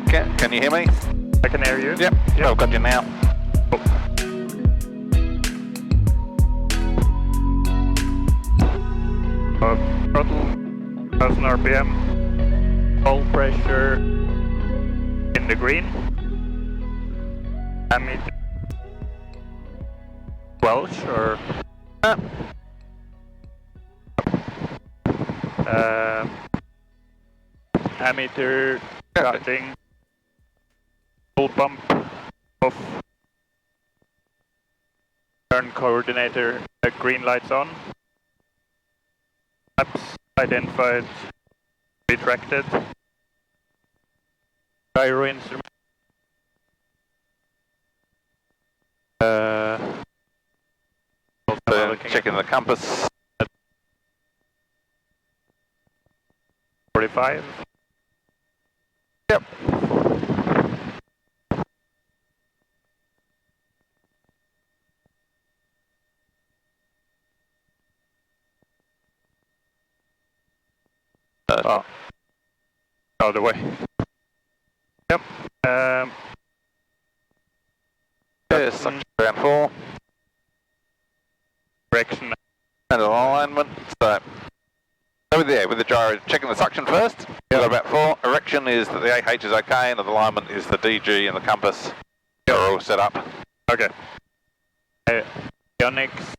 Can you hear me? I can hear you. Yep. I've got you now. Throttle, 1000 RPM, hull pressure in the green, ammeter Welsh or ammeter charging, full pump off, turn coordinator, green lights on. Maps identified, retracted. Gyro instrument. Checking the compass. 45. Yep. Other way. Yep. Suction around 4. Direction. And alignment. So with the gyro, checking the suction first. Got about 4. Erection is that the AH is okay, and the alignment is the DG and the compass. They're all set up. Okay. Ionics.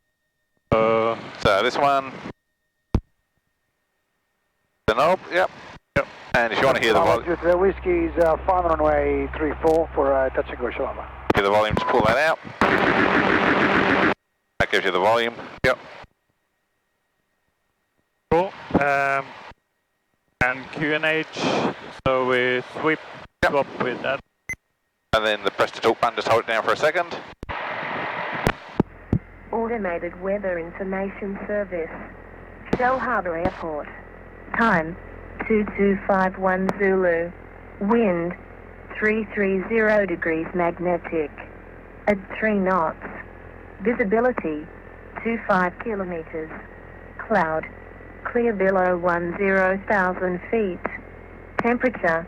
So this one. The knob. Yep. Yep. And if you want to hear the volume. The whiskey's 5 runway 34 for touch and go Shalama. Hear the volume, just pull that out. That gives you the volume. Yep. Cool. And QNH, so we swap with that. And then the press to talk button, just hold it down for a second. Automated Weather Information Service, Shell Harbour Airport. Time 2251 Zulu. Wind 330 degrees magnetic. At 3 knots. Visibility 25 kilometers. Cloud clear below 10,000 feet. Temperature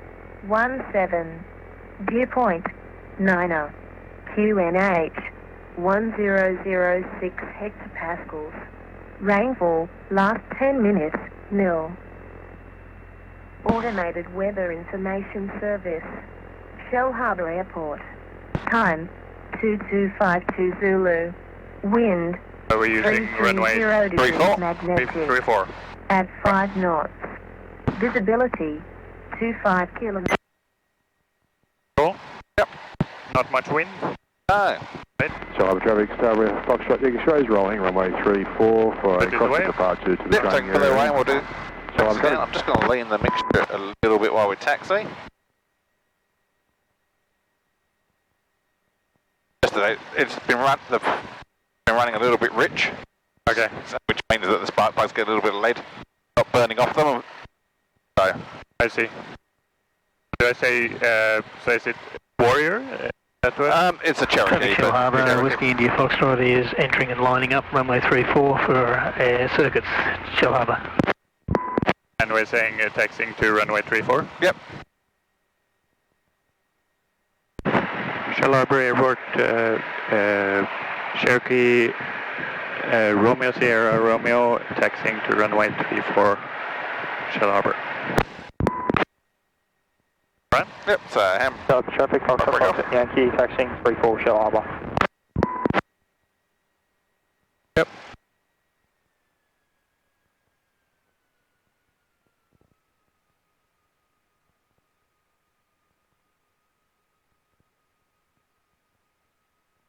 17. Dew point 9. QNH 1006 hectopascals. Rainfall last 10 minutes, nil. Automated Weather Information Service, Shell Harbour Airport. Time 2252 Zulu. Wind So we're using runway 34. magnetic 34. at 5 knots. Visibility 25 kilometers. Cool. Yep. Not much wind. No. Right. Charlie traffic, Starway Foxtrot, Yankee X-rays rolling, runway 34 for Which is cross away? departure to the Yep, take training it for the way area. and we'll do. Charlie, Down. I'm just going to lean the mixture a little bit while we taxi. Just that it's been running a little bit rich. Okay. So, which means that the spark plugs get a little bit of lead, not burning off them. So I see. Do I say, so is it Warrior? That way? it's a Cherokee. Shell Harbour, Cherokee. Whiskey India Foxtrot is entering and lining up runway 34 for circuits, Shell Harbour. And we're saying taxiing to runway 34? Yep. Shell Harbour Airport, Cherokee, Romeo Sierra Romeo, taxiing to runway 34, Shell Harbour. Right? Yep. So traffic, Foxtrot, Yankee, taxiing 34 Shell Harbour. Yep.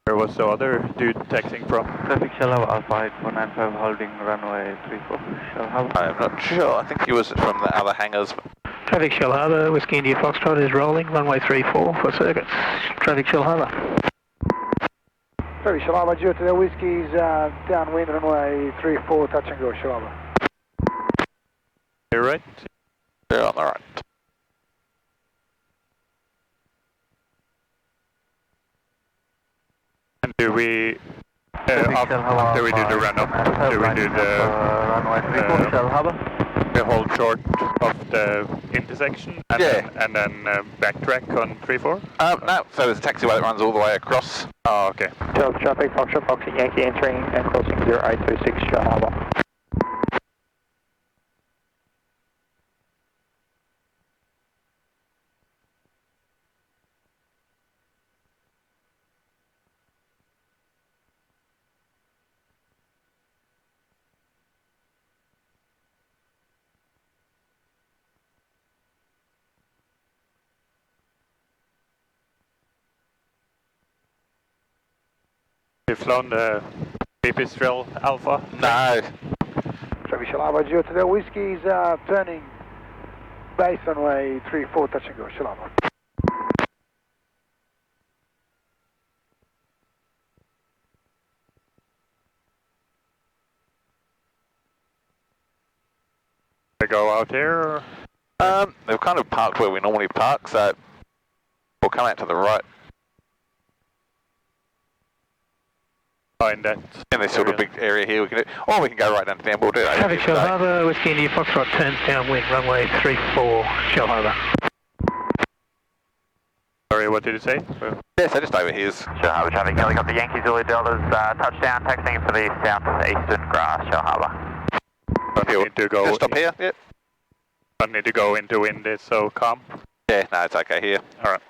Where was the other dude taxiing from? Traffic Shell Harbour Alpha 8495 holding runway 34 Shell Harbour. I'm not sure. I think he was from the other hangars. Traffic Shell Harbour, Whiskey India Foxtrot is rolling, runway 34 for circuits. Traffic Shell Harbour. Traffic Shell Harbour, due to the whiskey's downwind, runway 34, touch and go Shell Harbour. You're right. They're on the right. And do we, after we do the run-up, do we do the... runway 34 Shell Harbour. Yep. hold short of the intersection and then backtrack on 3-4? No, so there's a taxiway that runs all the way across. Oh, okay. Delta traffic, Foxtrot Yankee entering and crossing 0826 Shell Harbour. You've flown the Pipistrel Alpha? No. Traffic Shell Harbour, due to the whiskies turning base runway 34 touch and go, Shell Harbour. They go out here? Or? They've kind of parked where we normally park, so we'll come out to the right. In that In this sort of big area here, we can do, or we can go right down to the end. We'll do that. Traffic Shell Harbour, Whiskey India Foxtrot turns downwind, runway 34, Shell Harbour. Sorry, what did you say? Yeah, so just over here. Shell Harbour traffic, helicopter Yankee Zulu Delta's touchdown, taxiing for the southeastern grass, Shell Harbour. Don't need to go. Just stop here. Yep. Don't need to go into wind, it's so calm. Yeah, no, it's okay here. All right.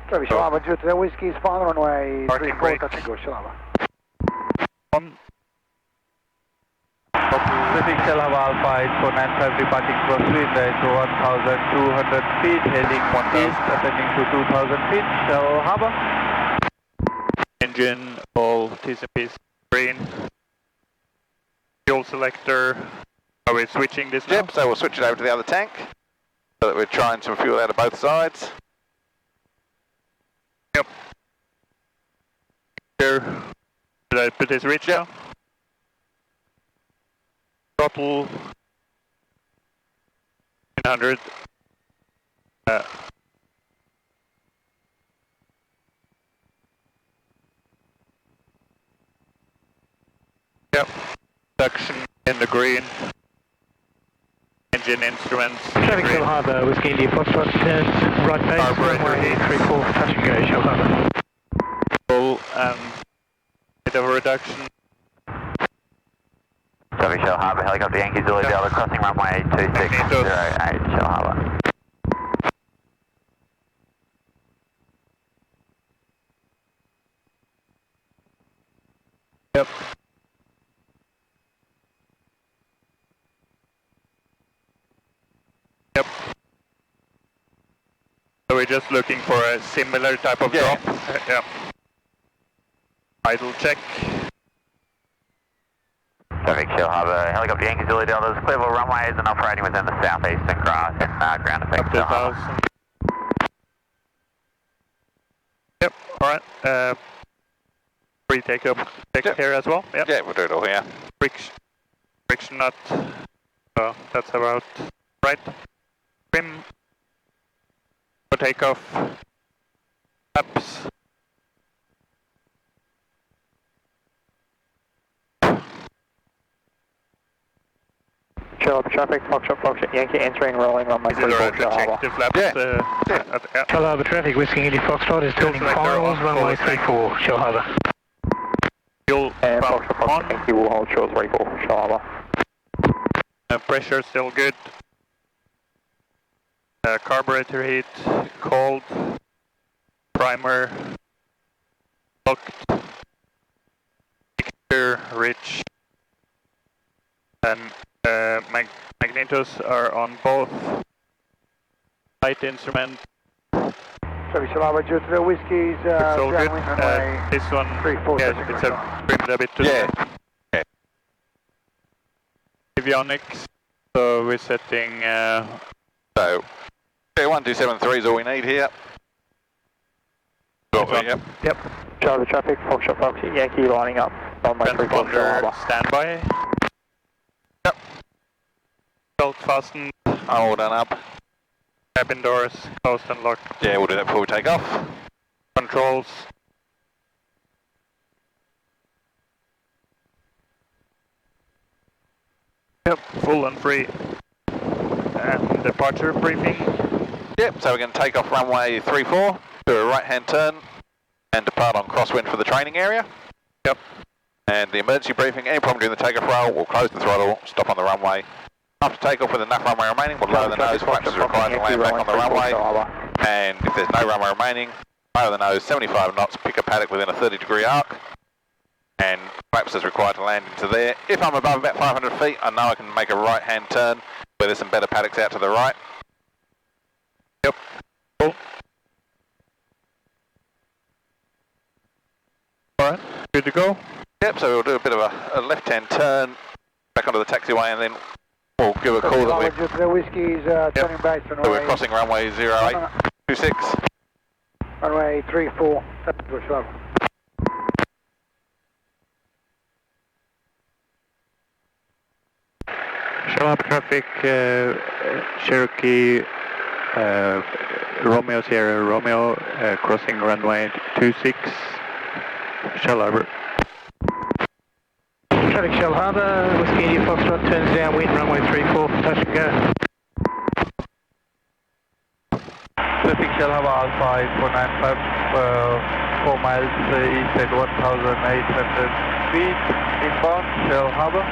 Traffic Shell Harbour, due to the whiskies, final runway Parking 34 brake. touch and go, Shell Harbour. On. Pacific Shell Harbour Alpha 8495 departing crosswind at 1,200 feet, heading east, ascending to 2,000 feet, Shell Harbour. Engine, all TCPs green. Fuel selector. Are we switching this now? Yep, so we'll switch it over to the other tank, so that we're trying some fuel out of both sides. Yep. Here. Should I put this reach now? Throttle 900. Yep. Suction in the green. Engine instruments. Traffic Shell Harbour, Whiskey India Foxtrot turns right base, Carburetor runway heat. 34, touch and go, Shell Harbour. Full and bit of a reduction. Traffic Shell Harbour, helicopter Yankee Zulu Delta crossing runway 2608 Shell Harbour. Yep. Yep. So we're just looking for a similar type of drop. Yeah. Idle check. Traffic Shell Harbour, helicopter Yankee Zulu Delta's clearable runways and operating within the southeastern grass and ground effect Up to Shell Harbour. 1,000. Yep, alright. Free takeoff check here as well. Yep. Yeah, we'll do it all here. Friction nut. So that's about right. Trim. For takeoff. Flaps. Shell Harbour traffic, Foxtrot Yankee entering, rolling runway Is it 34 alright to Shell check Harbour. the flaps? Yeah. Shell Harbour traffic, Whiskey India Foxtrot is turning selector finals, on, runway forward. 34, Shell Harbour. Fuel And pump Foxtrot on. Yankee will hold short 34 Shell Harbour. Pressure still good. Carburetor heat, cold. Primer, locked. Mixture rich. And magnetos are on both. Light instrument, Traffic Shell Harbour, due to the whiskies, it's all good. downwind runway This one, 34 touch yeah, and it's go. trimmed a bit to Yeah. the avionics. So we're setting So, yeah, 1273 is all we need here. Yep. Yep. Shell Harbour traffic, Foxtrot Yankee lining up, runway 34 Shell transponder Harbour. standby. Yep. Belt fastened, All done up. cabin doors closed and locked. Yeah, we'll do that before we take off. controls. Yep, full and free. And departure briefing. Yep, so we're going to take off runway 34, do a right-hand turn, and depart on crosswind for the training area. Yep. And the emergency briefing, any problem during the takeoff roll, we'll close the throttle, stop on the runway. After takeoff with enough runway remaining, we'll lower the nose, flaps as required to land back on the runway. And if there's no runway remaining, lower the nose 75 knots, pick a paddock within a 30-degree arc, and flaps as required to land into there. If I'm above about 500 feet, I know I can make a right-hand turn where there's some better paddocks out to the right. Yep. Cool. Alright, good to go? Yep, so we'll do a bit of a left-hand turn back onto the taxiway and then we'll give a call that the whiskey's turning base on we're crossing runway 0826. Runway 34, that's Bush level. Shell Harbor traffic, Cherokee, Romeo Sierra Romeo, crossing runway 26, Shell Harbor. Traffic Shell Harbour, Whiskey India Foxtrot turns downwind, runway 34 for touch and go. Traffic Shell Harbour Alpha 8495, 4 miles east at 1,800 feet, inbound Shell Harbour.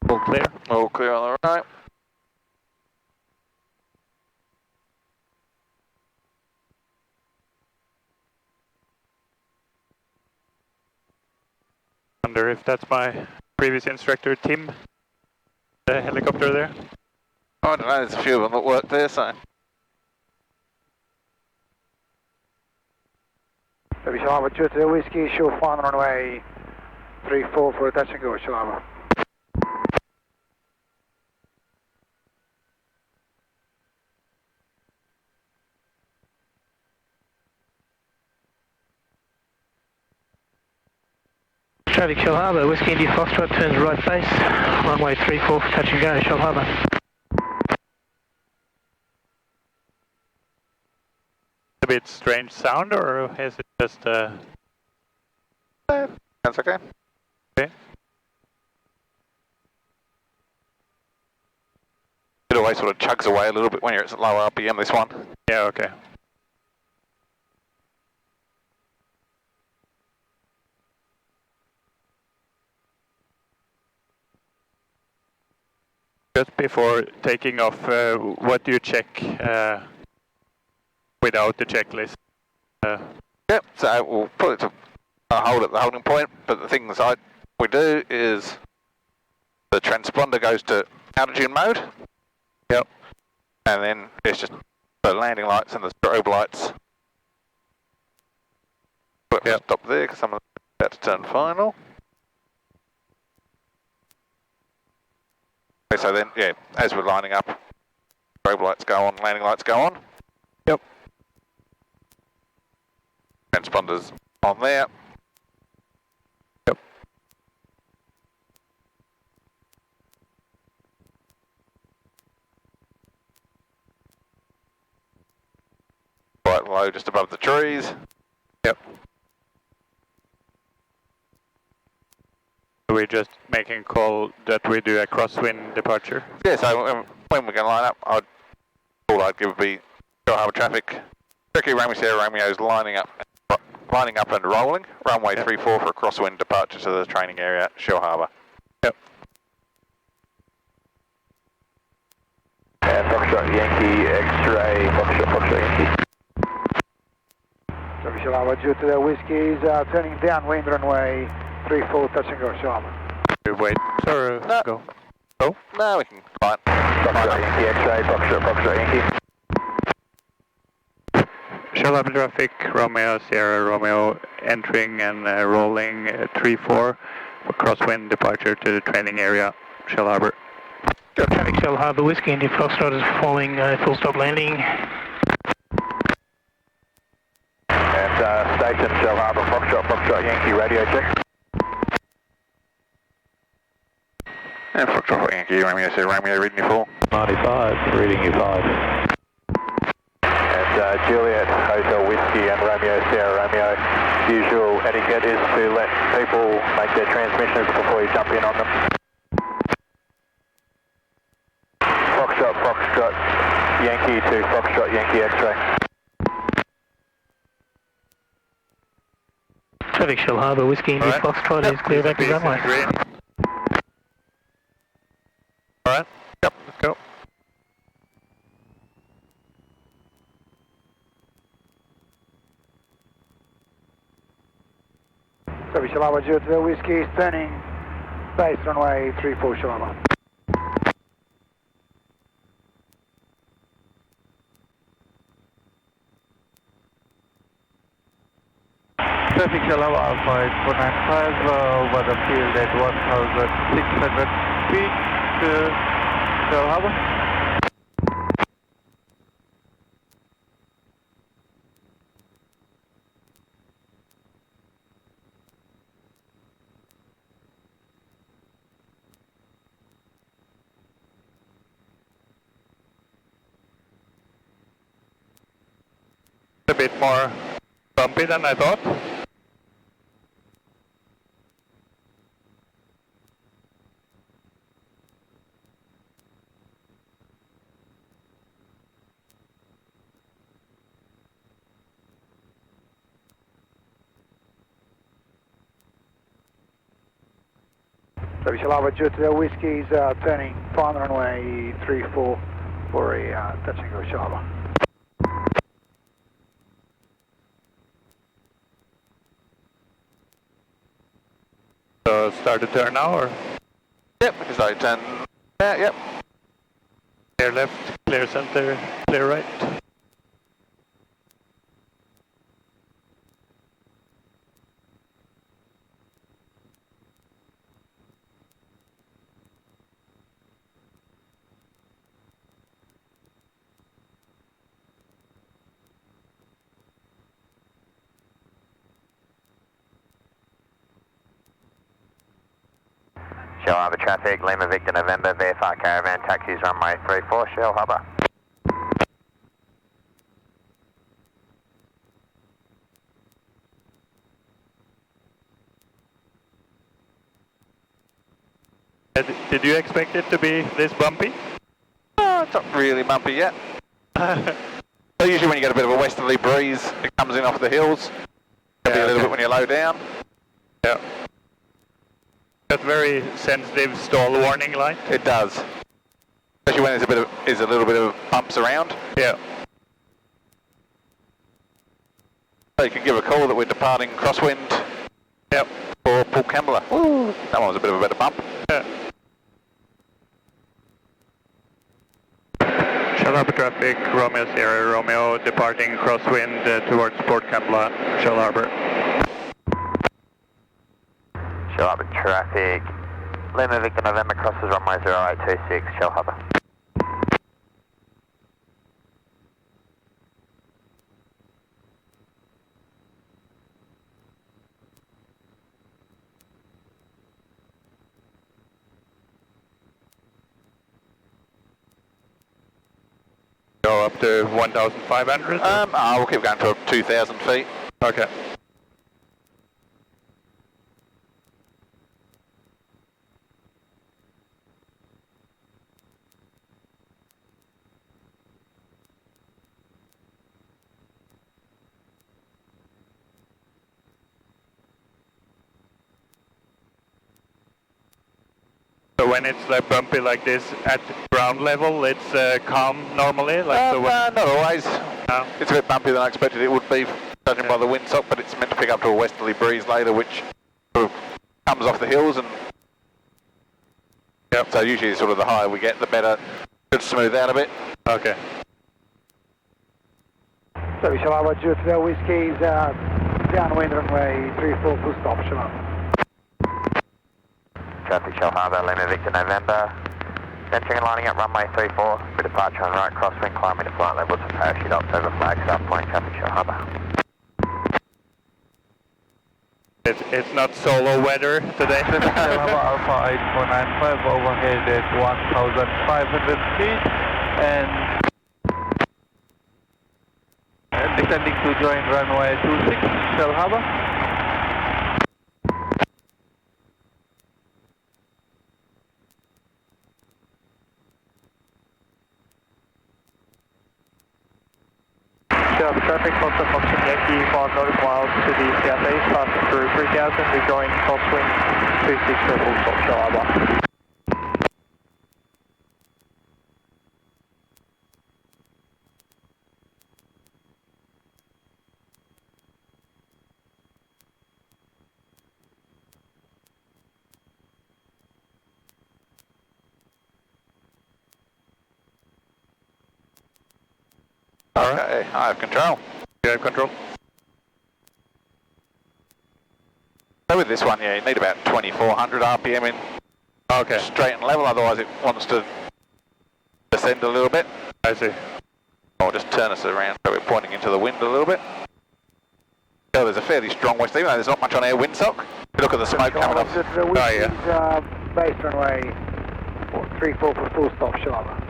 All clear. All clear on the right. Wonder if that's my previous instructor, Tim, the helicopter there. Oh, I don't know, there's a few of them that work there, so. Shell Harbor, to the whiskey, show flying on runway 34 for a touch and go, Shell Harbor. Traffic Shell Harbour, Whiskey India Foxtrot turns right base, runway 34 for touch and go, Shell Harbour. A bit strange sound, or is it just That's okay. okay? It always sort of chugs away a little bit when you're at low RPM, this one. Yeah, okay. Just before taking off, what do you check without the checklist? Yep, so we'll put it to hold at the holding point, but the things we do is the transponder goes to altitude mode. Yep. And then it's just the landing lights and the strobe lights. But Yep. Stop there because I'm about to turn final. Okay, so then, yeah, as we're lining up, strobe lights go on, landing lights go on. Yep. Transponder's on there. Yep. Quite low, just above the trees. Yep. We're just making a call that we do a crosswind departure. Yeah, so when we're going to line up, all I'd give would be Shell Harbor traffic. Cherokee Romeo Sierra Romeo's lining up and rolling. Runway 34 for a crosswind departure to the training area at Shell Harbor. Yep. And Foxtrot Yankee, X-ray, Foxtrot Yankee. Traffic Shell Harbor, due to the whiskies, turning downwind, runway 34, touch and go, Shell Harbor. We wait, or No. go? Oh? No, we can climb. Foxtrot Yankee, X-ray, Foxtrot Yankee. Shell Harbor traffic, Romeo, Sierra Romeo, entering and rolling 34 for crosswind departure to the training area, Shell Harbor. Traffic Shell Harbour, Whiskey India Foxtrot is performing full stop landing. And station Shell Harbor, Foxtrot Yankee, radio check. And Foxtrot Yankee Romeo Sierra Romeo reading you full. 95, reading you 5. And Juliet Hotel Whiskey and Romeo Sierra Romeo. Usual etiquette is to let people make their transmissions before you jump in on them. Foxtrot, Yankee to Foxtrot, Yankee X-ray. Traffic Shell Harbour, Whiskey India Foxtrot is clear back to runway. Alright, yep, let's go. Traffic Shell Harbour, Juliet Hotel Whiskey is turning base runway 34 Shell Harbour. Traffic Shell Harbour Alpha 8495 over the field at 1,600 feet. Shell Harbour. A bit more bumpy than I thought. Traffic Shell Harbour, Juliet Hotel Whiskey is turning final runway 34 for a touch and go Shell Harbour. So start the turn now, or? Yep, we can start turn. Yeah, yep. Clear left, clear center, clear right. Shell Harbour traffic, Lima Victor November, VFR Caravan, taxis runway 34, Shell Harbour. Did you expect it to be this bumpy? It's not really bumpy yet. So usually when you get a bit of a westerly breeze, it comes in off the hills. Maybe a little bit when you're low down. Yeah. Got very sensitive stall warning light. It does. Especially when there's a little bit of bumps around. Yeah. So you can give a call that we're departing crosswind. Yep. For Port Kembla. Ooh, that one was a bit of a better bump. Yeah. Shell Harbour traffic, Romeo Sierra Romeo departing crosswind towards Port Kembla, Shell Harbour. Shell Harbour traffic, Lima Victor November crosses runway 0826, Shell Harbour. Go up to 1,500? We'll keep going to 2,000 feet. Okay. So when it's like bumpy like this at ground level, it's calm normally? Like so Not always. No. It's a bit bumpier than I expected it would be, judging by the windsock, but it's meant to pick up to a westerly breeze later, which sort of comes off the hills, and yep. So usually sort of the higher we get, the better. Should smooth out a bit. Okay. Traffic Shell Harbour, Juliet Hotel Whiskey is downwind runway 34 full stop, Shell Harbour. Traffic Shell Harbour, Lima Victor November. Entering and lining up runway 34, for departure on right crosswind, climbing to flight levels of parachute ops over Flagstaff Point, Traffic Shell Harbour. It's not solo weather today. Shell Harbour Alpha 8495 overhead at 1,500 feet and Extending to join runway 26, Shell Harbour. Shell traffic, Foxtrot Yankee, 5 nautical miles to the southeast, passing through 3000, rejoining crosswind 26 for full stop, Shell Harbour. Okay, I have control. You have control? So with this one, yeah, you need about 2400 RPM in Okay, straight and level, otherwise it wants to descend a little bit. I see. Or just turn us around so we're pointing into the wind a little bit. So there's a fairly strong west, even though there's not much on air windsock. If you look at the smoke coming off. The Whiskey's base runway 34 for full stop, Shell Harbour.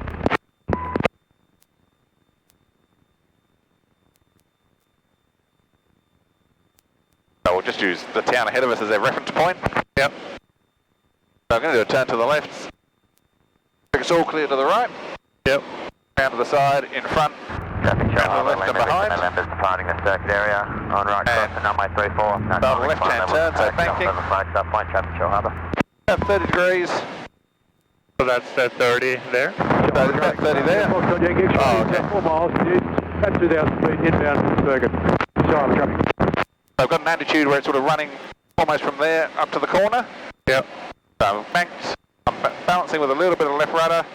So we'll just use the town ahead of us as a reference point. Yep. So I'm going to do a turn to the left. Think it's all clear to the right. Yep. Round to the side, in front. Traffic Shell Round to the Harbour, left and Lima behind. November's departing the circuit area on right And cross and runway 34. start the left-hand turn, so banking. Over Flagstaff Point, Traffic Shell Harbour. About 30 degrees. So that's 30 there? So there's about 30 there. Foxtrot Yankee, Oh, okay. 4 miles, about 2000 feet inbound from the circuit. Shell Harbour traffic. So I've got an attitude where it's sort of running almost from there up to the corner. Yep. So I've banked. I'm balancing with a little bit of left rudder.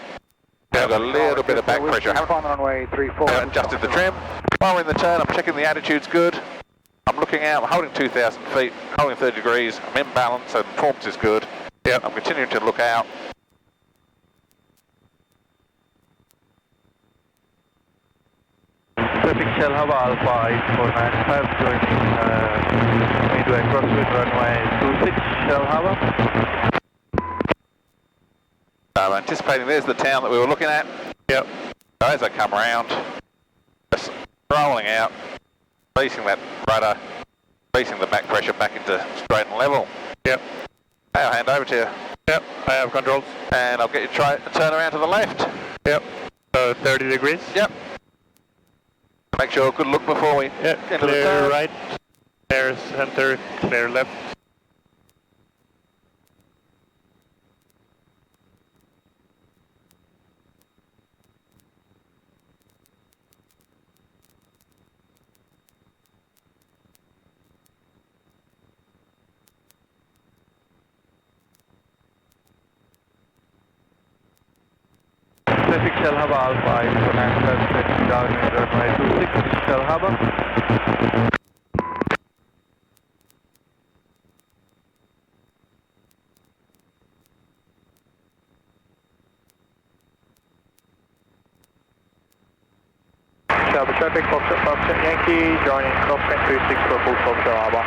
I've got a little bit of back pressure. I haven't Final runway 34. adjusted the trim. While we're in the turn, I'm checking the attitude's good. I'm looking out, I'm holding 2,000 feet, holding 30 degrees. I'm in balance, so the performance is good. Yep. I'm continuing to look out. Traffic Shell Harbour Alpha 8495, joining midway crosswind runway 26, Shell Harbour. So I'm anticipating there's the town that we were looking at. Yep. So as I come around, just rolling out, releasing that rudder, releasing the back pressure back into straight and level. Yep. I'll hand over to you. Yep. I have controls. And I'll get you to turn around to the left. Yep. So 30 degrees? Yep. Make sure good look before we Yep. into the Clear turn. right, clear center, clear left. Traffic Shell Harbour Alpha 8495, heading down runway 26, Shell Harbour. Shell Harbour traffic, Foxtrot Yankee, joining crosswind 26 for full stop, Shell Harbour.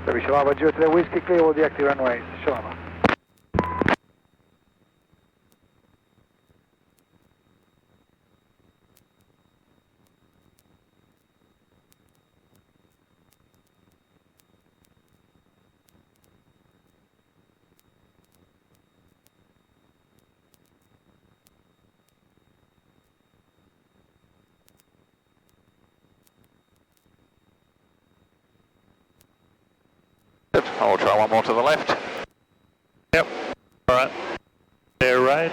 So Shell Harbour due to the Whiskey, clear all the active runways, Shell Harbour. Good. I'll try one more to the left. Yep. Alright. Clear right,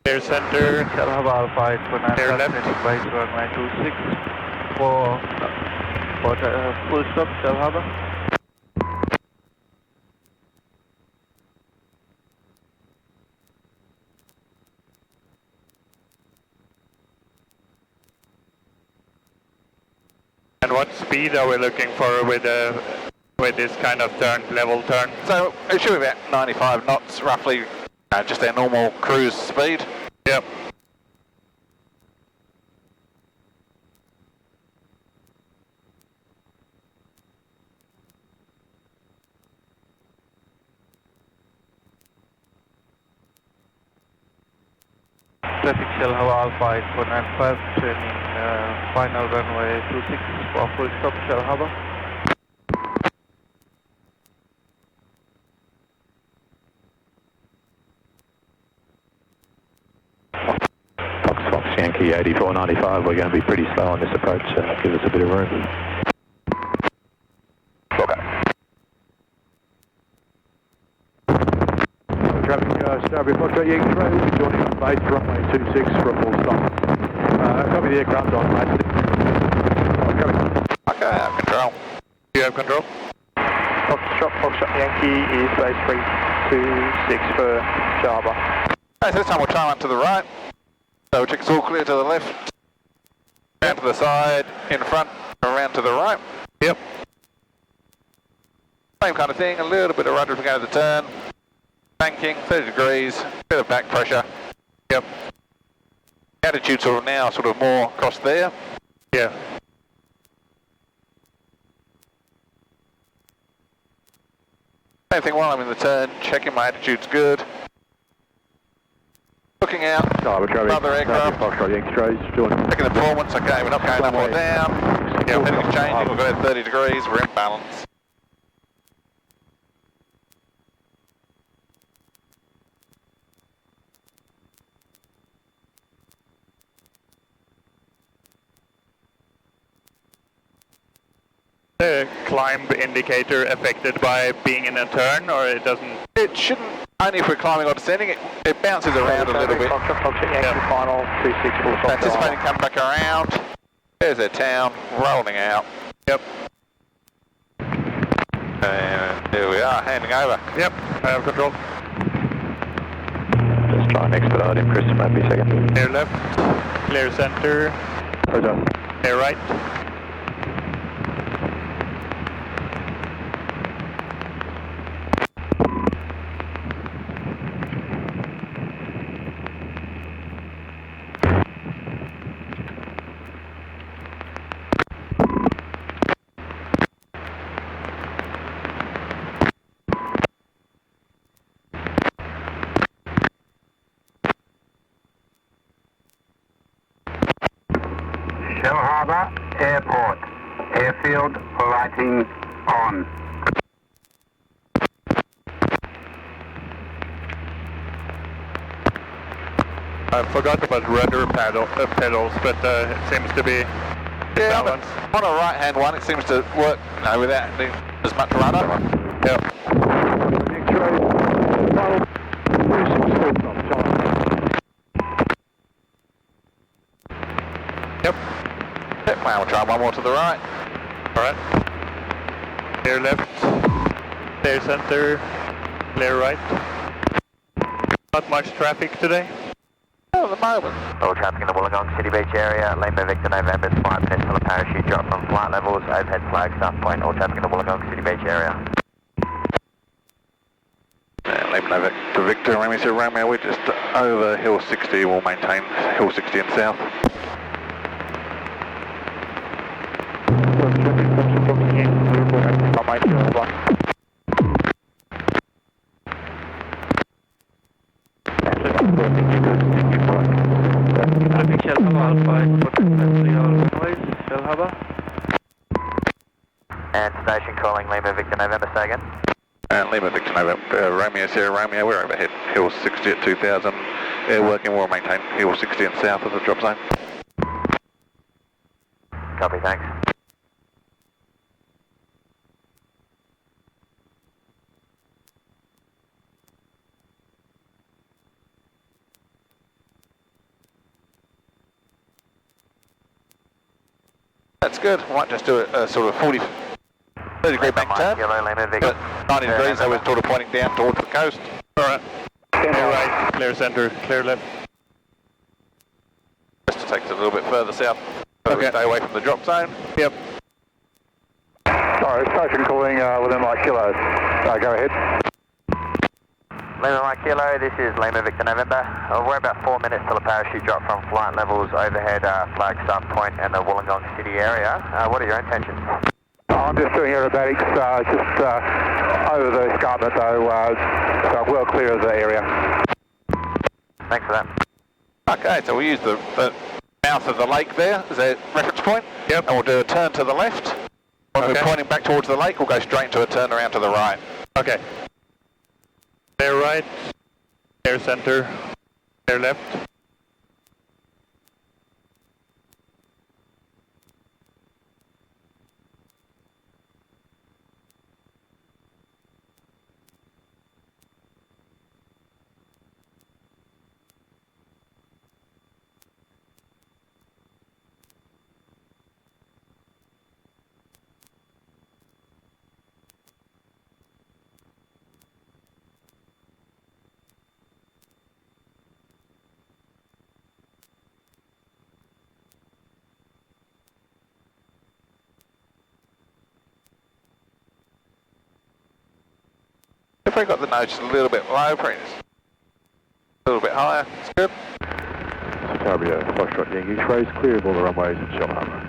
clear center, Shell Harbour Alpha 8495, Clear left. heading by runway 26 for full stop, Shell Harbour. and what speed are we looking for with this kind of turn, level turn? So it should be about 95 knots roughly, just our normal cruise speed. Yep. traffic Shell Hava Alpha 845, training final runway 26 for full stop Shell Hava. Fox Yankee 8495, we're going to be pretty slow on this approach, so give us a bit of room. Traffic Starbreeze Foxtrot Yankee Road, joining on base runway 26 for a full stop. Copy the aircraft on base. Okay, I have control. You have control? Foxtrot Yankee is base 326 for Java. Okay, so this time we'll turn out to the right. So we'll check it's all clear to the left, down to the side, in front, around to the right. Yep. Same kind of thing, a little bit of rudder as we go to the turn. Banking, 30 degrees, bit of back pressure. Yep. Attitude sort of now, sort of more across there. Yeah. Same thing while I'm in the turn, checking my attitude's good. Looking out, another aircraft. Checking the performance, okay, we're not going up or down. Yeah, heading's changing, we'll go at 30 degrees, we're in balance. The climb indicator affected by being in a turn, or it doesn't? It shouldn't, only if we're climbing or descending, it bounces around a little bit. Foxtrot Yankee final 26 full stop. Anticipating coming back around. There's their town, rolling out. Yep. And here we are, handing over. Yep, I have control. Just try and expedite him, Chris, might be a second. Clear left, clear center, clear right. Shell Harbour Airport. Airfield lighting on. I forgot about rudder pedals, but it seems to be balanced. On a right-hand one, it seems to work without as much rudder. Yep. Yep. Well, we'll try one more to the right. Alright. Clear left, clear center, clear right. Not much traffic today. At the moment. All traffic in the Wollongong City Beach area, Lima Victor November, 5 minutes till the parachute drop from flight levels, overhead flag start point, all traffic in the Wollongong City Beach area. Lima Victor Victor, Romeo, we're just over Hill 60, we'll maintain Hill 60 and south. Traffic Shell Hava Alpha 845, Shell Hava. And station calling Lima Victor November, say again. And Lima Victor November, Romeo Sierra Romeo, we're overhead Hill 60 at 2000. Airworking, we'll maintain Hill 60 and south of the drop zone. Copy, thanks. That's good. We might just do a sort of 30 degree bank turn. But 90 degrees, so we're sort of pointing down towards the coast. Alright. Clear right, clear center, clear left. Just to take us a little bit further south, so we stay away from the drop zone. Yep. Sorry, station calling Lima Mike Kilo. Go ahead. Lima Mike Kilo, this is Lima Victor November. We're about 4 minutes till the parachute drop from flight levels, overhead flag start point and the Wollongong City area. What are your intentions? I'm just doing aerobatics, just over the escarpment though, so well clear of the area. Thanks for that. Okay, so we use the mouth of the lake there as a reference point. Yep. And we'll do a turn to the left. When we're pointing back towards the lake, we'll go straight into a turn around to the right. Okay. Air right, air center, air left. If we got the nose just a little bit low, a little bit higher, it's good. Scarborough, Foxtrot Yankee, raise clear of all the runways in Shell Harbour.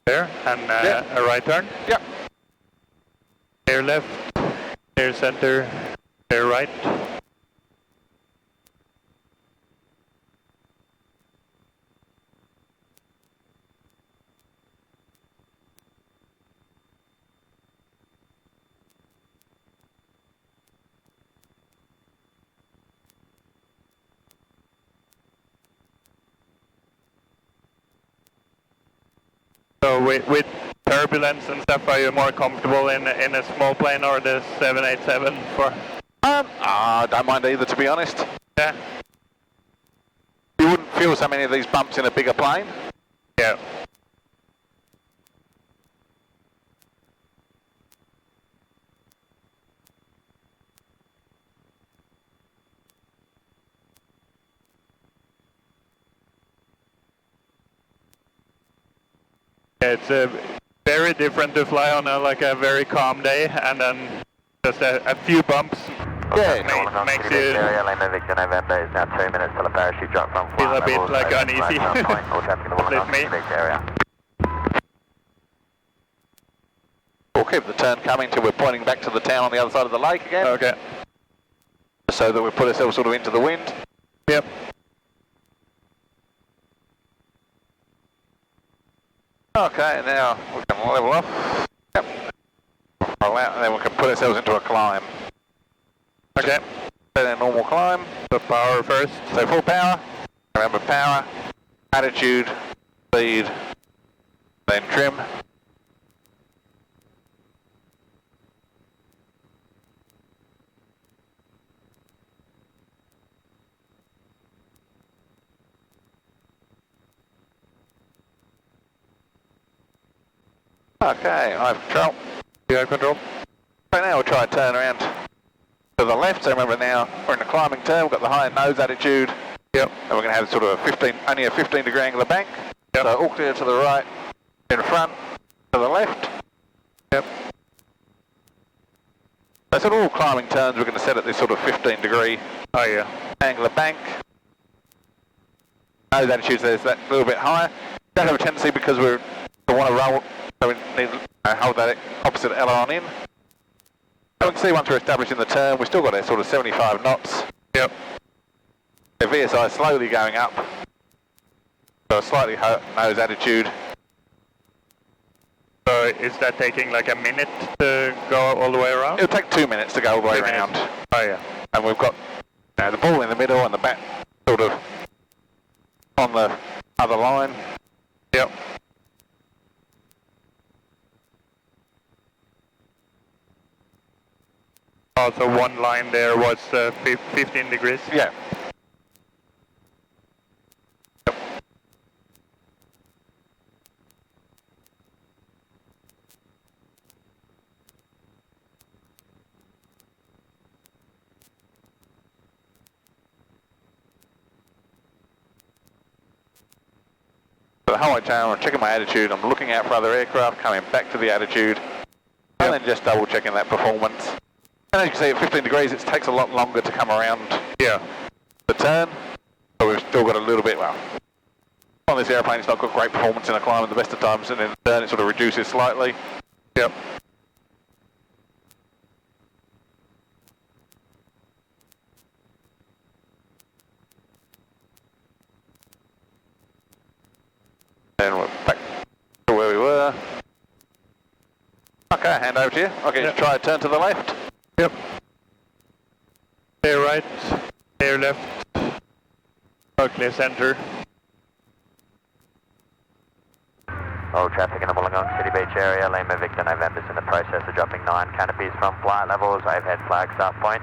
There, and a right turn. Yep. Air left, air center, air right. So with turbulence and stuff, are you more comfortable in a small plane or the 787 for? I don't mind either, to be honest. Yeah. You wouldn't feel so many of these bumps in a bigger plane. Yeah. It's very different to fly on a very calm day, and then just a few bumps makes you area, Lima Victor November is now 2 minutes till a parachute drop from feel a flight bit levels like over uneasy. Flagstaff Point. All traffic in the Let me. Victor area. We'll keep the turn coming till we're pointing back to the town on the other side of the lake again. Okay. So that we put ourselves sort of into the wind. Yep. Okay, now we can level off. Yep. Roll out, and then we can put ourselves into a climb. Okay. Then a normal climb. So power first. So full power. Remember power, attitude, speed, then trim. Okay, I have control. You have control. So now we'll try and turn around to the left. So remember now we're in a climbing turn. We've got the high nose attitude. Yep. And we're going to have sort of only a 15 degree angle of bank. Yep. So all clear to the right, in front, to the left. Yep. So sort of all climbing turns we're going to set at this sort of 15 degree angle of bank. Nose attitude there's that little bit higher. Don't have a tendency because we want to roll, so we need to hold that opposite aileron in. So we can see once we're established in the turn, we've still got a sort of 75 knots. Yep. The VSI slowly going up. So a slightly nose attitude. So is that taking like a minute to go all the way around? It'll take 2 minutes to go all the way 2 minutes. around. Oh yeah. And we've got the ball in the middle and the bat sort of on the other line. Yep. Oh, so one line there was 15 degrees? Yeah. Yep. So the whole way down, I'm checking my attitude, I'm looking out for other aircraft, coming back to the attitude, and then just double checking that performance. And as you can see, at 15 degrees, it takes a lot longer to come around the turn. So we've still got a little bit, well, on this airplane, it's not got great performance in a climb at the best of times, and in the turn, it sort of reduces slightly. Yep. And we're back to where we were. Okay, hand over to you. Okay, just try a turn to the left. Yep. Clear right, clear left, clear center. All traffic in the Wollongong City Beach area, Lima Victor November's in the process of dropping 9 canopies from flight levels, overhead flag start point.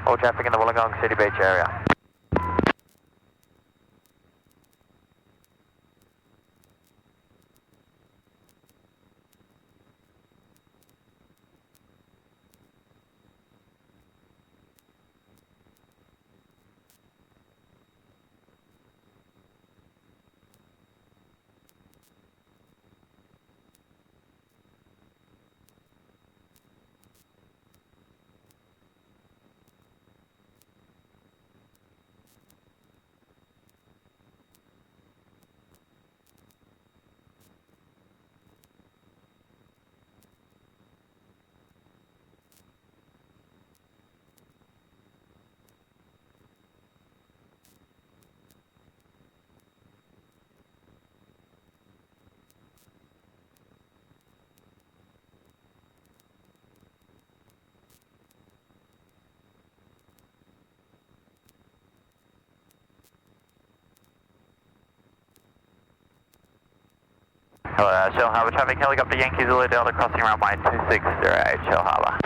All traffic in the Wollongong City Beach area. Hello, Shell Harbour traffic, helicopter Yankee Zulu Delta crossing runway 2608, Shell Harbour.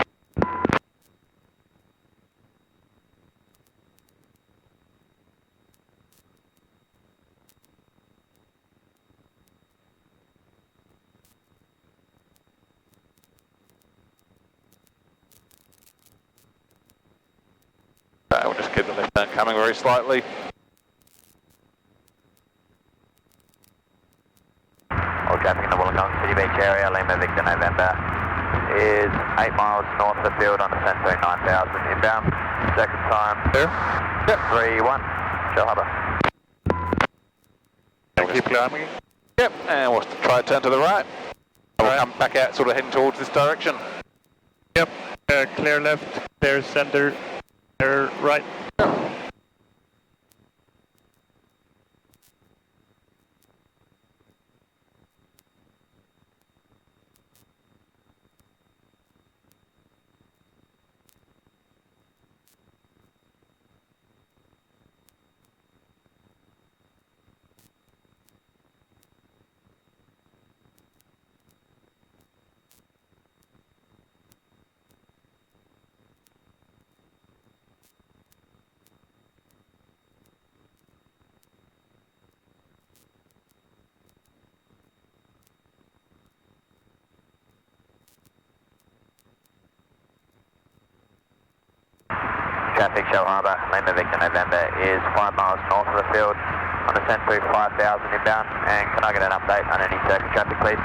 We'll just keep the left turn coming very slightly. All traffic in the Wollongong City Beach area, Lima Victor November is 8 miles north of the field on descent to 9000 inbound. Second time. There? Yep. 3-1, Shell Harbour. Keep climbing. Yep, and we'll try a turn to the right. We'll come back out, sort of heading towards this direction. Yep. Clear left, clear center, clear right. Traffic, Shell Harbour, Lima Victor November is 5 miles north of the field on descent to 5000 inbound. And can I get an update on any circuit traffic, please?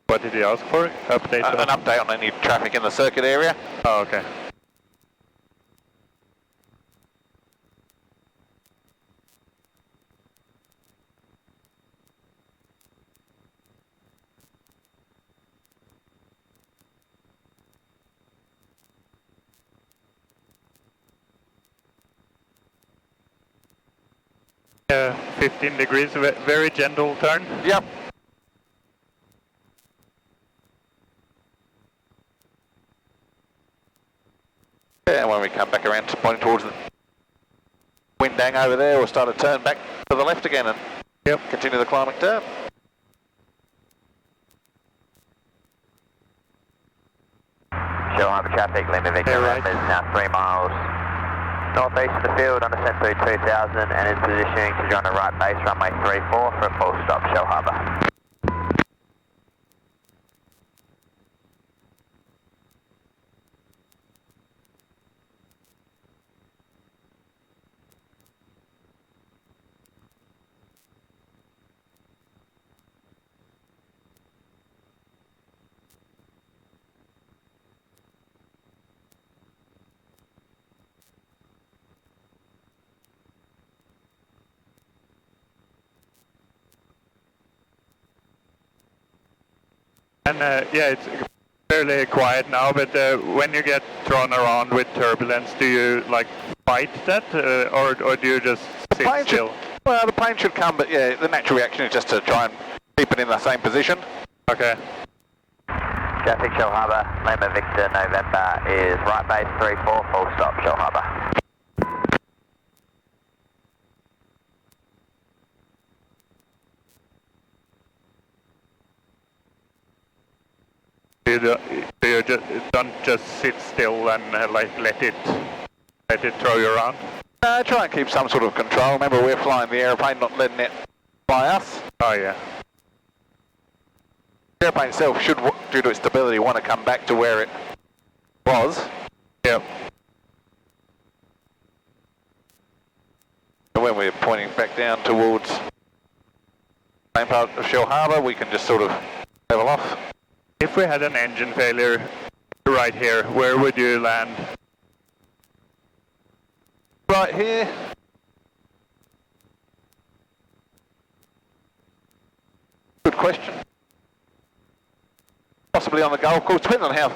What did you ask for? Update? An update on any traffic in the circuit area. Oh, okay. Yeah, 15 degrees, very gentle turn. Yep. And when we come back around, pointing towards the windang over there, we'll start a turn back to the left again and continue the climbing turn. Shell Harbour traffic, Lima Victor November is now 3 miles northeast of the field on descent to 2000 and is positioning to join the right base runway 34 for a full stop, Shell Harbour. And yeah, it's fairly quiet now, but when you get thrown around with turbulence, do you like fight that, or do you just sit still? Well, the plane should come, but yeah, the natural reaction is just to try and keep it in the same position. Okay. Traffic Shell Harbour, Lima Victor November is right base 34, full stop Shell Harbour. You don't just sit still and like let it throw you around? Try and keep some sort of control. Remember, we're flying the airplane, not letting it fly us. Oh yeah. The airplane itself should, due to its stability, want to come back to where it was. Yep. And when we're pointing back down towards the main part of Shell Harbour, we can just sort of level off. If we had an engine failure right here, where would you land? Right here. Good question. Possibly on the Gulf Coast, depending on how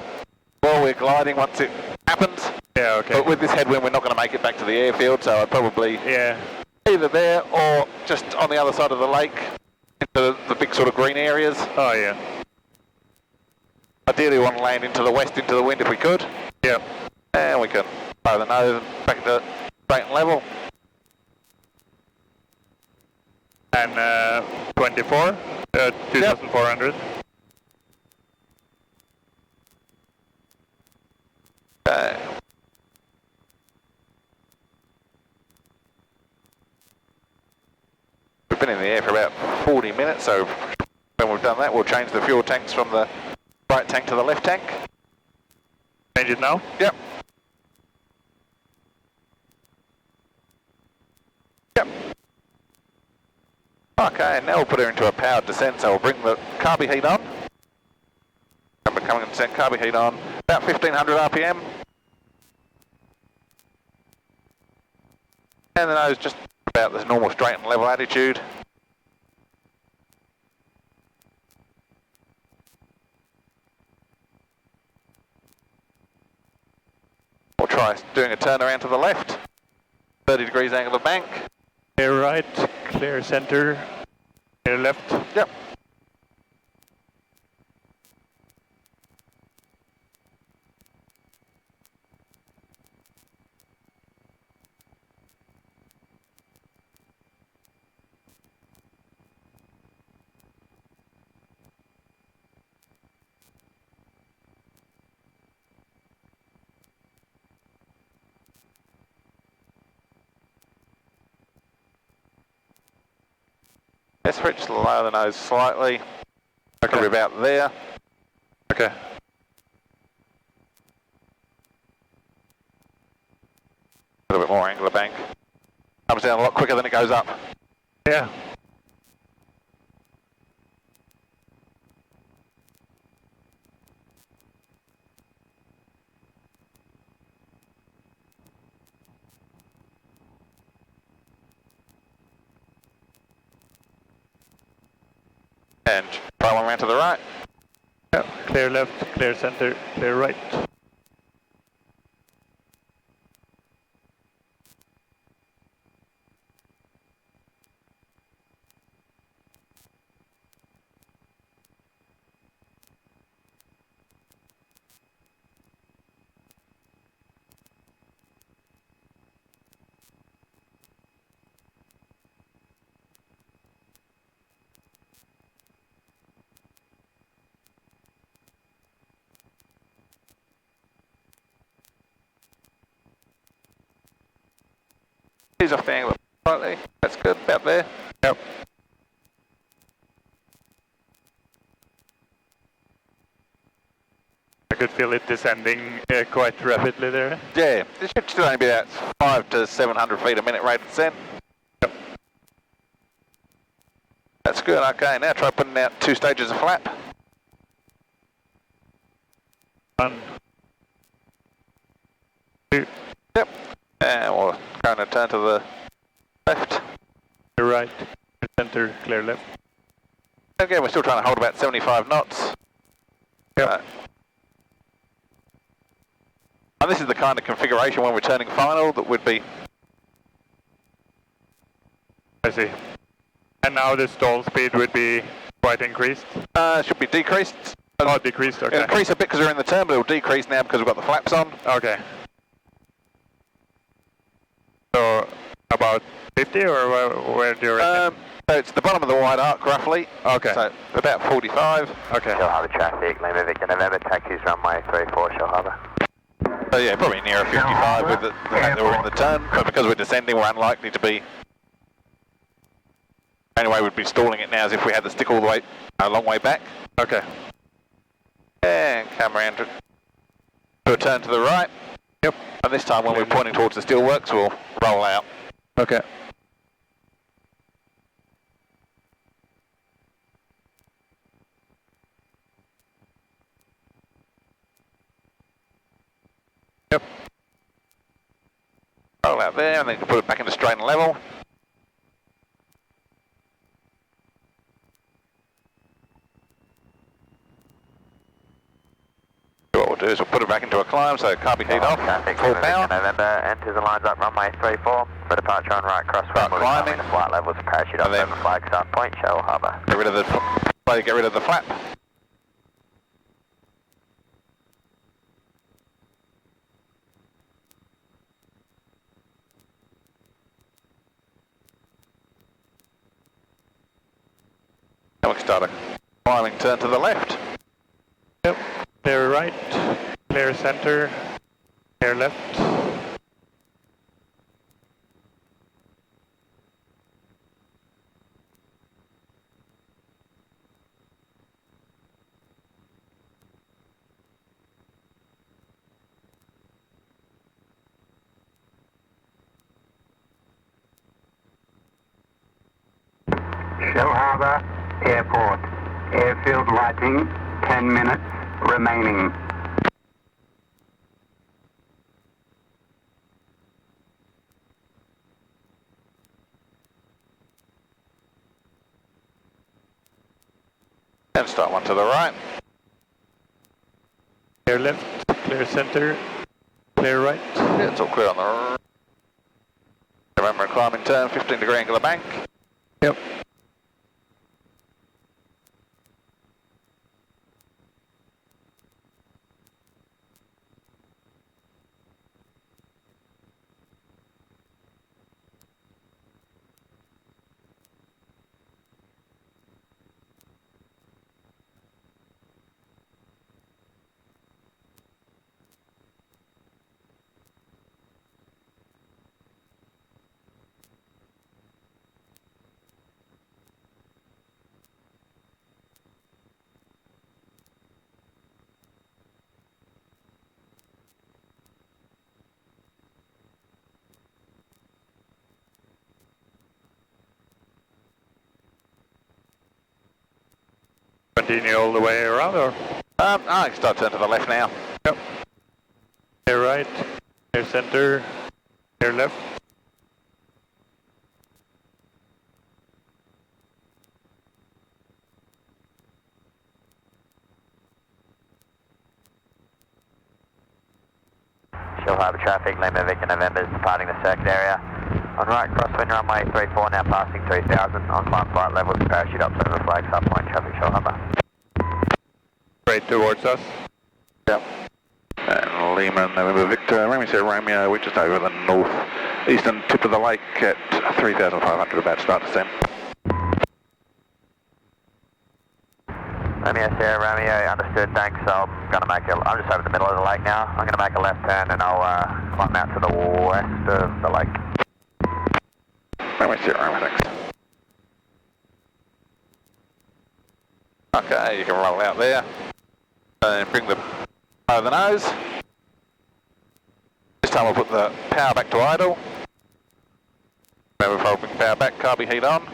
well we're gliding once it happens. Yeah, okay. But with this headwind, we're not going to make it back to the airfield, so I'd probably either there or just on the other side of the lake, into the big sort of green areas. Oh yeah. Ideally, we want to land into the west, into the wind if we could. Yep. And we can lower the nose and back to straight and level. And 24, 2,400. We've been in the air for about 40 minutes, so when we've done that, we'll change the fuel tanks from the right tank to the left tank. Change it now? Yep. Yep. Okay, now we'll put her into a powered descent, so we'll bring the carby heat on. And we're coming and descent carby heat on, about 1500 RPM. And the nose just about the normal straight and level attitude. We'll try doing a turn around to the left, 30 degrees angle of bank. Clear right, clear center, clear left. Yep. Let's switch to lower the nose slightly. Okay. Probably about there. Okay. A little bit more angle of bank. Comes down a lot quicker than it goes up. Yeah. And try one round to the right. Yeah. Clear left, clear center, clear right. Ease off the angle slightly. That's good, about there. Yep. I could feel it descending quite rapidly there. Yeah, it should still only be about 500 to 700 feet a minute rate of descent. Yep. That's good, okay, now try putting out 2 stages of flap. 1, 2. Yep. And we'll go and turn to the left. Clear right, clear center, clear left. Again, we're still trying to hold about 75 knots. Yep. And this is the kind of configuration when we're turning final that would be... I see. And now the stall speed would be quite increased? Should be decreased. Oh, decreased, okay. It'll increase a bit because we're in the turn, but it'll decrease now because we've got the flaps on. Okay. So, about 50 or where do you reckon? So it's the bottom of the wide arc roughly. Okay. So about 45. Okay. Shell Harbour traffic, Lima Victor November, taxis runway 34, Shell Harbour. So yeah, probably nearer 55 with the fact that we're in the turn, but because we're descending we're unlikely to be... Anyway, we'd be stalling it now as if we had to stick all the way, a long way back. Okay. And come around to a turn to the right. Yep. And this time when we're pointing towards the steelworks, we'll roll out. Okay. Yep. Roll out there and then put it back into straight and level. What we'll do is we'll put it back into a climb so it can't be heat off. Traffic, Full Lima power. Victor November, enters and lines up runway 34 for departure on right crosswind. Start climbing. The flight levels are parachute up over Flagstaff Point, Shell Harbour. Get rid of the flap. And we can start a climbing turn to the left. Yep. Clear right, clear center, clear left. Shell Harbour Airport. Airfield lighting, 10 minutes remaining. And start one to the right. Clear left, clear center, clear right. Yeah, it's all clear on the right. Remember a climbing turn, 15-degree angle of bank. Yep. Continue all the way around, or? I can start turning to the left now. Yep. Clear right, clear center, clear left. Shell Harbour traffic, Lima Victor November is departing the circuit area. On right crosswind runway 34, now passing 3000. On climb flight levels, parachute up over Flagstaff Point, traffic Shell Harbour. Straight towards us. Yep. And Lima, November Victor, Romeo, we're just over the north-eastern tip of the lake at 3,500, about to start descent. Romeo Sierra Romeo, understood, thanks. I'm just over the middle of the lake now. I'm going to make a left turn and I'll climb out to the west of the lake. Romeo Sierra Romeo, thanks. Okay, you can roll out there. And bring the over the nose. This time we'll put the power back to idle. Remember, if I bring power back, carby heat on.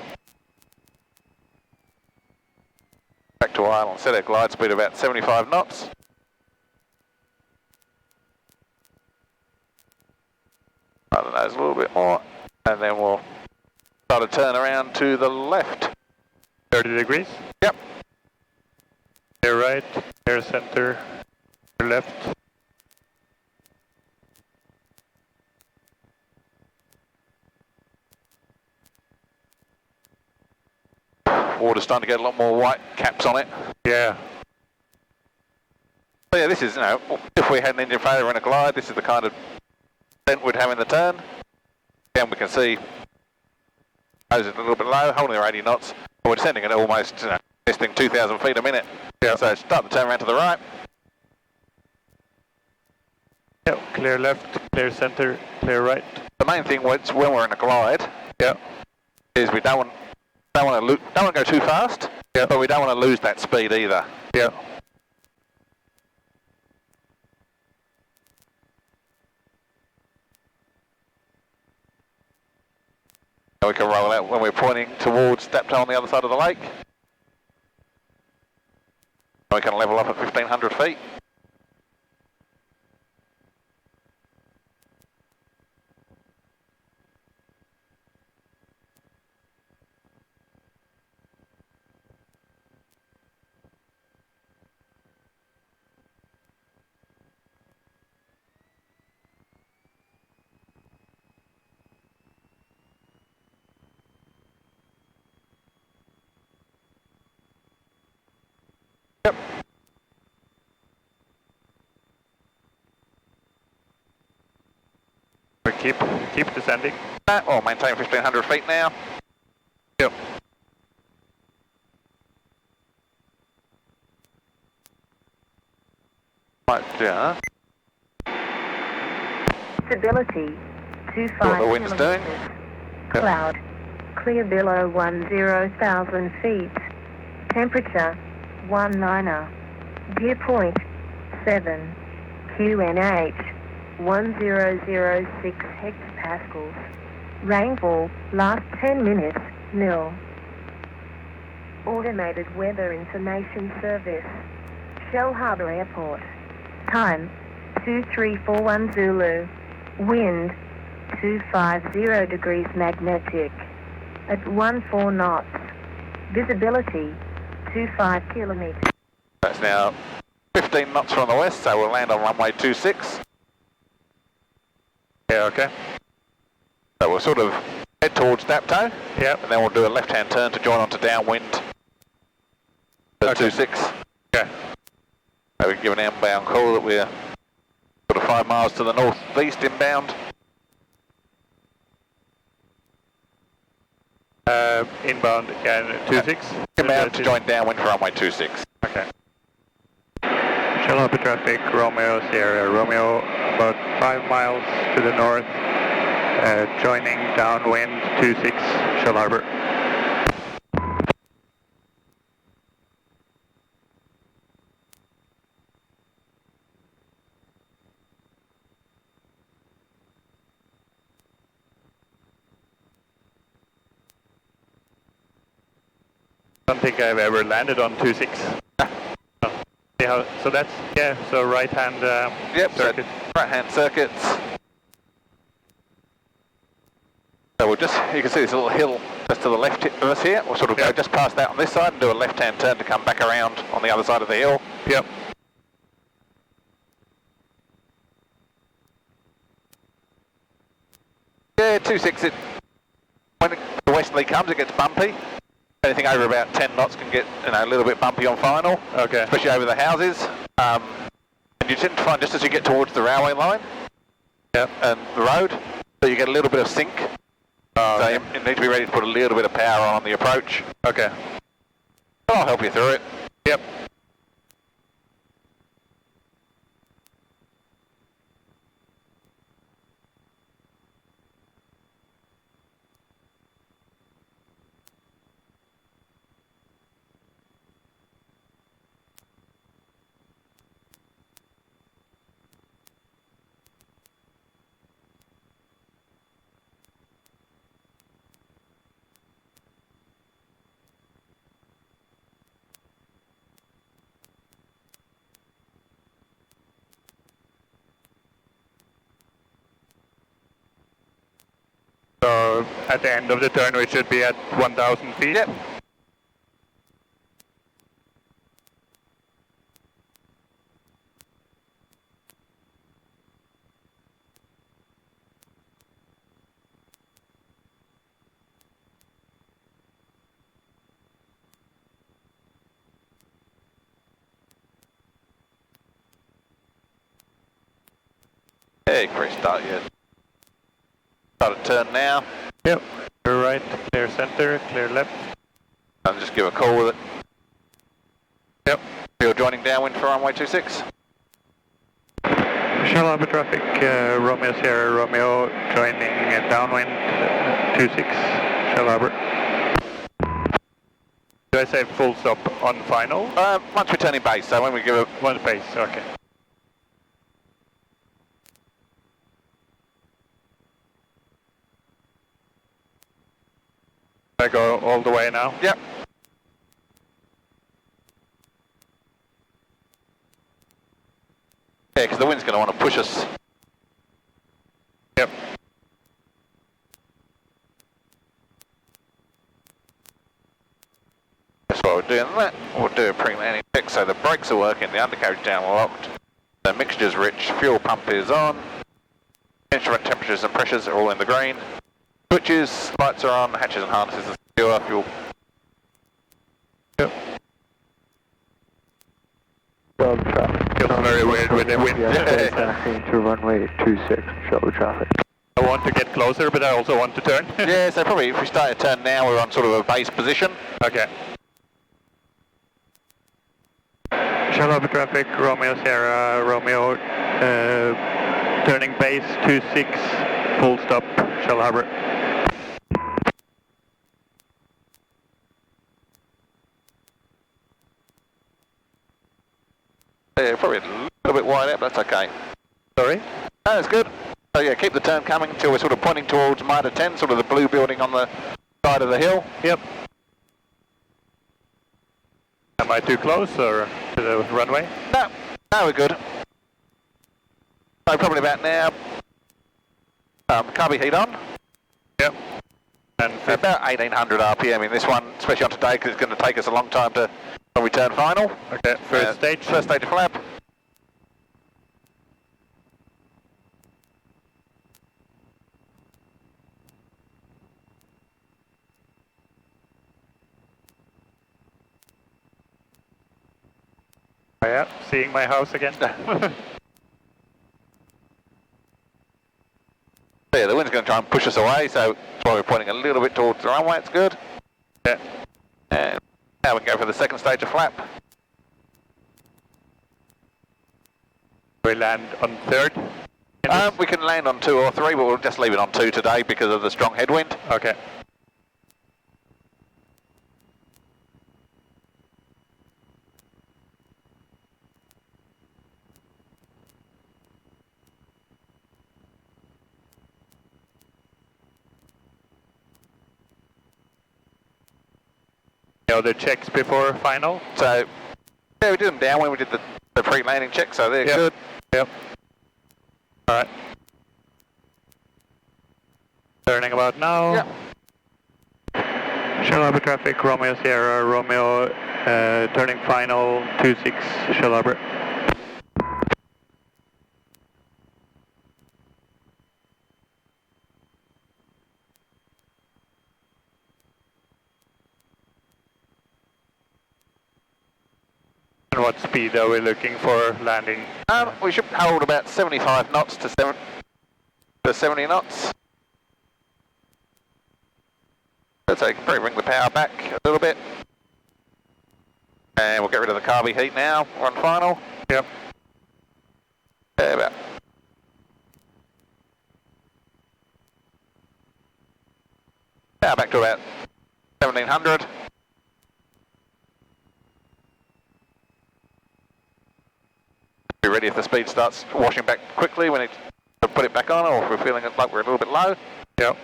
Back to idle and set our glide speed about 75 knots. Over the nose a little bit more, and then we'll start a turn around to the left. 30 degrees? Yep. Clear right, Clear center, left. Water's starting to get a lot more white caps on it. Yeah. So yeah, this is, you know, if we had an engine failure in a glide, this is the kind of descent we'd have in the turn. Again, we can see nose is a little bit low, holding our 80 knots. But we're descending at almost, you know, testing 2,000 feet a minute. Yeah. So start to turn around to the right. Yep, clear left, clear center, clear right. The main thing when we're in a glide, is we don't want to go too fast, but we don't want to lose that speed either. Yeah. We can roll out when we're pointing towards Dapto on the other side of the lake. We can level up at 1,500 feet. Yep. We keep descending. Or maintain 1,500 feet now. Yep. Right, yeah. Stability 25 What the wind's doing. Cloud. Clear below 10,000 feet. Temperature 19er. Dew point 7. QNH 1006 hectopascals. Rainfall last 10 minutes 0. Automated weather information service. Shell Harbour Airport. Time 2341 Zulu. Wind 250 degrees magnetic. At 14 knots. Visibility 25 kilometers. That's now 15 knots from the west, so we'll land on runway 26. Yeah, okay. So we'll sort of head towards Dapto. Yep. And then we'll do a left-hand turn to join onto downwind. The 26. Okay. So we can give an inbound call that we're sort of 5 miles to the northeast inbound. Inbound again, 26. Inbound to join downwind for runway 26. Okay. Shell Harbour traffic, Romeo, Sierra, Romeo, about 5 miles to the north, joining downwind 26, Shell Harbour. I don't think I've ever landed on 26. Yeah, so that's, so right-hand circuit. So right-hand circuits. So we'll just, you can see this little hill just to the left of us here. We'll sort of go just past that on this side and do a left-hand turn to come back around on the other side of the hill. Yep. Yeah, 26, when the westerly comes, it gets bumpy. Anything over about 10 knots can get, a little bit bumpy on final. Okay. Especially over the houses. And you tend to find just as you get towards the railway line and the road, that you get a little bit of sink. So you need to be ready to put a little bit of power on the approach. Okay. I'll help you through it. Yep. So at the end of the turn we should be at 1,000 feet? Yep. Hey, Chris, start yet. Start a turn now. Yep. Clear right, clear center, clear left. And just give a call with it. Yep. You're joining downwind for runway 26. Shell Harbor traffic, Romeo Sierra Romeo joining downwind 26, Shell Harbor. Do I say full stop on final? Once we're turning base, so when we give a... One base, okay. I go all the way now? Yep. Yeah, because the wind's going to want to push us. Yep. That's why we're doing that. We'll do a pre-landing check, so the brakes are working, the undercarriage down locked, the mixture's rich, fuel pump is on, instrument temperatures and pressures are all in the green, switches, lights are on, hatches and harnesses are secure, fuel. Yep. Feels very weird with the wind. To runway 26, shuttle traffic. I want to get closer, but I also want to turn. Yeah, so probably if we start a turn now, we're on sort of a base position. Okay. Shell Harbor traffic, Romeo Sierra Romeo, turning base 26, full stop, Shell Harbor. Yeah, probably a little bit wide out, but that's okay. Sorry? No, that's good. So yeah, keep the turn coming until we're sort of pointing towards Marta 10, sort of the blue building on the side of the hill. Yep. Am I too close or to the runway? No, we're good. So probably about now. Carby heat on. Yep. And about 1800 RPM in this one, especially on today because it's going to take us a long time to when we turn final. Okay, first stage. First stage of flap. Yeah, seeing my house again. Yeah, the wind's going to try and push us away, so that's why we're pointing a little bit towards the runway. It's good. Yeah. And now we can go for the second stage of flap. We land on third? We can land on 2 or 3, but we'll just leave it on 2 today because of the strong headwind. Okay. The checks before final? So, yeah, we did them down when we did the pre-landing check, so they're good. Yep. Alright. Turning about now. Yep. Shell Harbor traffic, Romeo Sierra, Romeo, turning final, 26, Shell Harbor. And what speed are we looking for landing? We should hold about 75 knots to 70 knots. So you can probably bring the power back a little bit. And we'll get rid of the carby heat now. We're on final. Yep. About. Power back to about 1700. Be ready if the speed starts washing back quickly when it's to put it back on, or if we're feeling like we're a little bit low. Yep.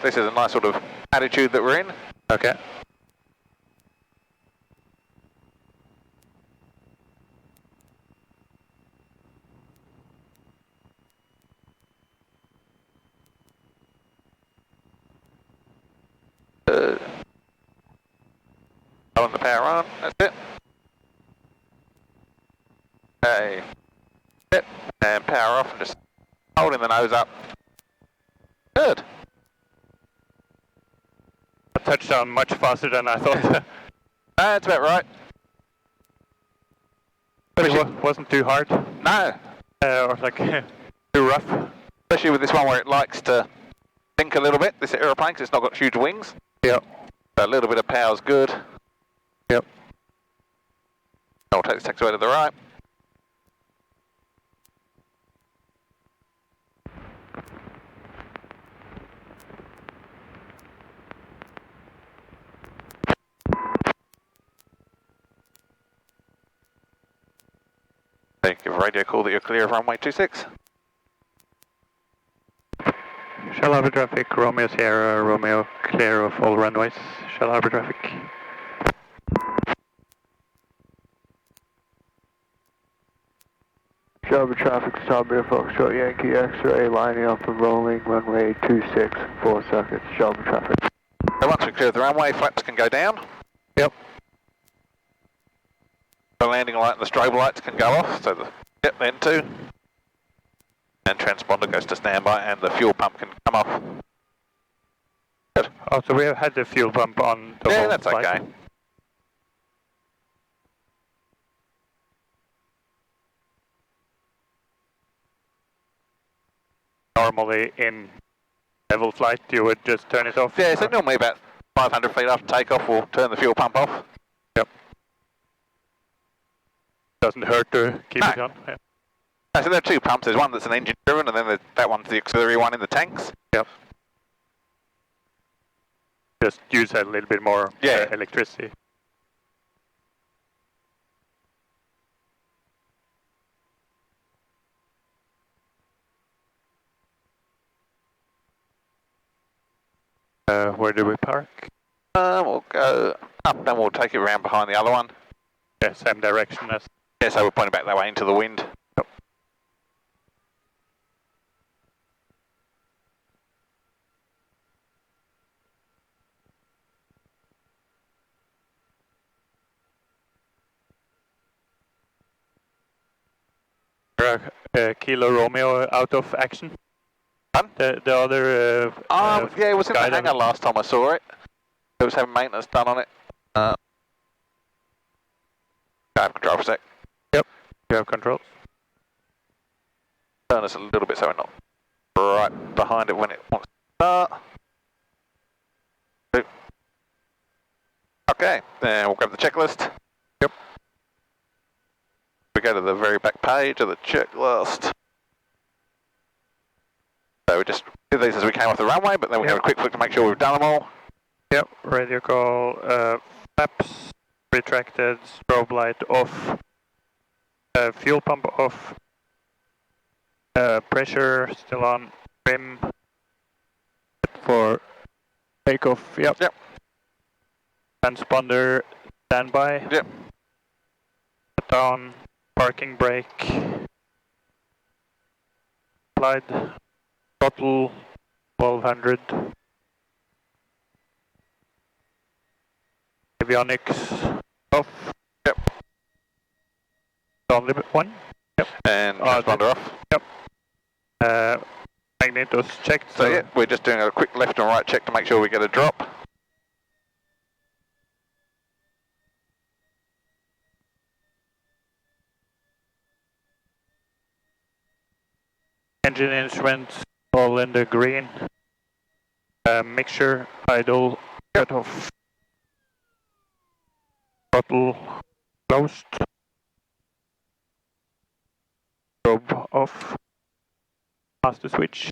This is a nice sort of attitude that we're in. Okay. On the power on, that's it. Okay. Yep. And power off, and just holding the nose up. Good. A touchdown much faster than I thought. That's about right. But it wasn't too hard. No. Or like Too rough. Especially with this one where it likes to sink a little bit, this aeroplane, because it's not got huge wings. Yep. So a little bit of power's good. Yep. I'll take this taxiway to the right. Give a radio call that you're clear of runway 26. Shell Harbor traffic, Romeo Sierra, Romeo clear of all runways. Shell Harbor traffic. Shell Harbor traffic, Sabria Foxtrot Yankee X-ray, lining up and rolling, runway 26, 4 seconds, Shell Harbor traffic. So once we clear the runway, flaps can go down. Yep. The landing light and the strobe lights can go off, so the then too. And transponder goes to standby and the fuel pump can come off. Good. Oh, so we have had the fuel pump on the Yeah, whole that's flight. okay. Normally in level flight you would just turn it off? Yeah, so normally about 500 feet after takeoff we'll turn the fuel pump off. Yep. Doesn't hurt to keep it on? Yeah. No, so there are two pumps, there's one that's an engine driven and then that one's the auxiliary one in the tanks. Yep. Just use a little bit more electricity. Where do we park? We'll go up, then we'll take it around behind the other one. Yeah, same direction as... Yeah, so we're pointing back that way into the wind. Yep. Kilo Romeo out of action? The other... yeah, it was in the hangar last time I saw it. It was having maintenance done on it. I have control for a sec. Yep, you have controls. Turn us a little bit so we're not right behind it when it wants to start. Okay, then we'll grab the checklist. Yep. We go to the very back page of the checklist. So we just did these as we came off the runway, but then we have a quick look to make sure we've done them all. Yep, radio call, flaps retracted, strobe light off, fuel pump off, pressure still on, trim for takeoff, yep. Transponder standby. Yep. Down, parking brake, applied, throttle 1200. Avionics off. Yep. Only one. Yep. And transponder off. Yep. Magnetos checked. So yeah, we're just doing a quick left and right check to make sure we get a drop. Engine instruments all in the green. Mixture, idle, cut off. Throttle closed. Probe off. Master switch.